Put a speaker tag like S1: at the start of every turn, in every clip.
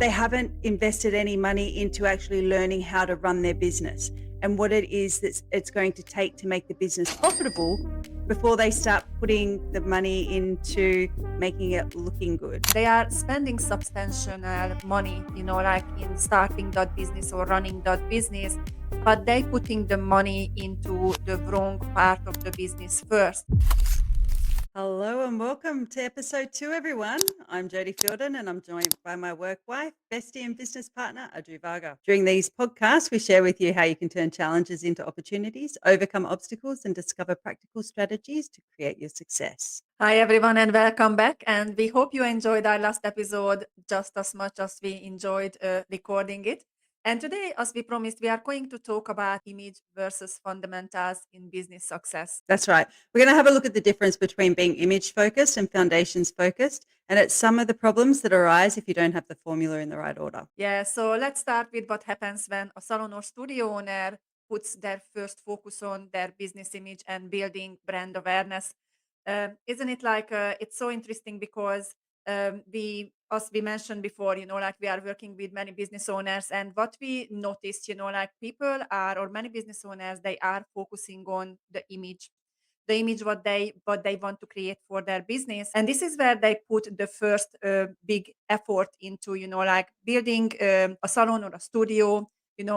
S1: they haven't invested any money into actually learning how to run their business and what it is that it's going to take to make the business profitable before they start putting the money into making it looking good.
S2: They are spending substantial money, like in starting that business or running that business, but they putting the money into the wrong part of the business first.
S1: Hello and welcome to episode 2, everyone. I'm Jodie Fielden and I'm joined by my work wife, bestie and business partner, Adrienne Varga. During these podcasts, we share with you how you can turn challenges into opportunities, overcome obstacles, and discover practical strategies to create your success.
S2: Hi, everyone, and welcome back. And we hope you enjoyed our last episode just as much as we enjoyed recording it. And today, as we promised, we are going to talk about image versus fundamentals in business success.
S1: That's right. We're going to have a look at the difference between being image focused and foundations focused, and at some of the problems that arise if you don't have the formula in the right order.
S2: Yeah, so let's start with what happens when a salon or studio owner puts their first focus on their business image and building brand awareness. Isn't it like it's so interesting because as we mentioned before, like we are working with many business owners, and what we noticed, like people are, or many business owners, they are focusing on the image what they want to create for their business, and this is where they put the first big effort into, like building a salon or a studio,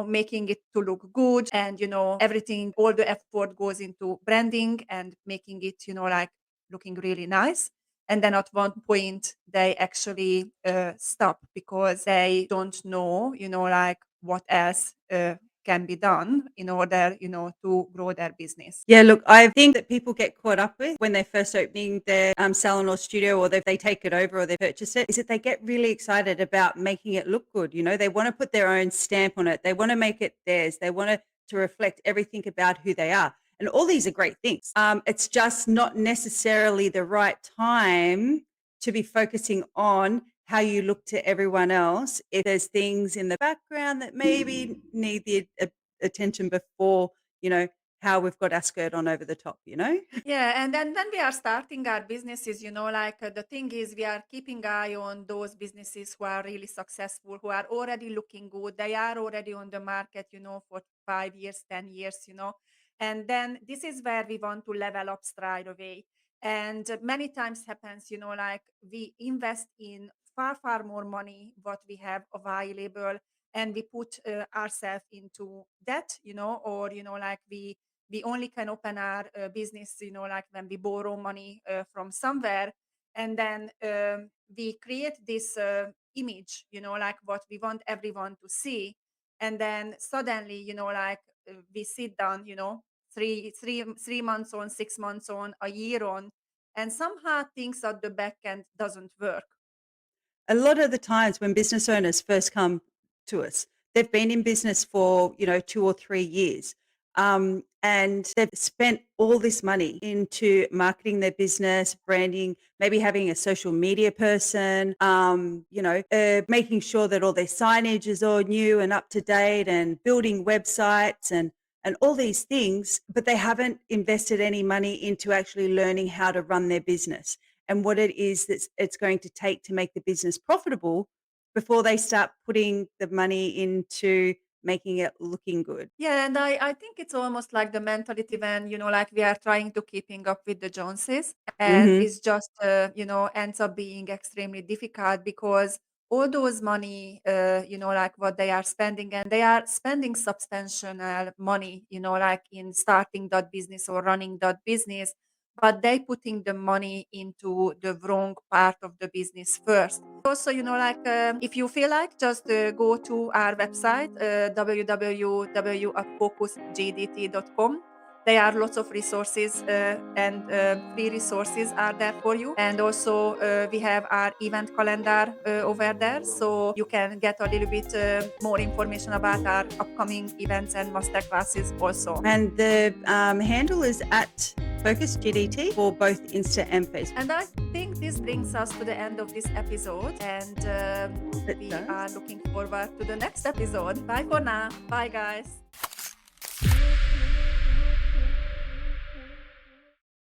S2: making it to look good, and everything, all the effort goes into branding and making it, like looking really nice. And then at one point they actually stop because they don't know, like what else can be done in order, to grow their business.
S1: Yeah, look, I think that people get caught up with when they're first opening their salon or studio, or they take it over or they purchase it, is that they get really excited about making it look good. They want to put their own stamp on it. They want to make it theirs. They want it to reflect everything about who they are. And all these are great things. It's just not necessarily the right time to be focusing on how you look to everyone else if there's things in the background that maybe need the attention before, how we've got our skirt on over the top.
S2: Yeah, and then when we are starting our businesses, like the thing is, we are keeping eye on those businesses who are really successful, who are already looking good. They are already on the market, for 5 years, 10 years, and then this is where we want to level up straight away. And many times happens, like we invest in far, far more money what we have available, and we put ourselves into debt, or, like we only can open our business, like when we borrow money from somewhere, and then we create this image, like what we want everyone to see, and then suddenly, like we sit down, 3 months on, 6 months on, a year on, and somehow things at the back end doesn't work.
S1: A lot of the times when business owners first come to us, they've been in business for, 2 or 3 years. And they've spent all this money into marketing their business, branding, maybe having a social media person, making sure that all their signage is all new and up to date and building websites and all these things, but they haven't invested any money into actually learning how to run their business and what it is that it's going to take to make the business profitable before they start putting the money into making it looking good.
S2: Yeah, and I think it's almost like the mentality when, like we are trying to keeping up with the Joneses, and
S1: Mhm.
S2: it's just, ends up being extremely difficult because all those money, like what they are spending, and they are spending substantial money, like in starting that business or running that business, but they putting the money into the wrong part of the business first. Also, like if you feel like, just go to our website, www.focusgdt.com. There are lots of resources, and free resources are there for you. And also we have our event calendar over there, so you can get a little bit more information about our upcoming events and masterclasses also.
S1: And the handle is at Focus GDT for both Insta and Facebook.
S2: And I think this brings us to the end of this episode, and
S1: It
S2: we
S1: does.
S2: are looking forward to the next episode. Bye for now. Bye, guys.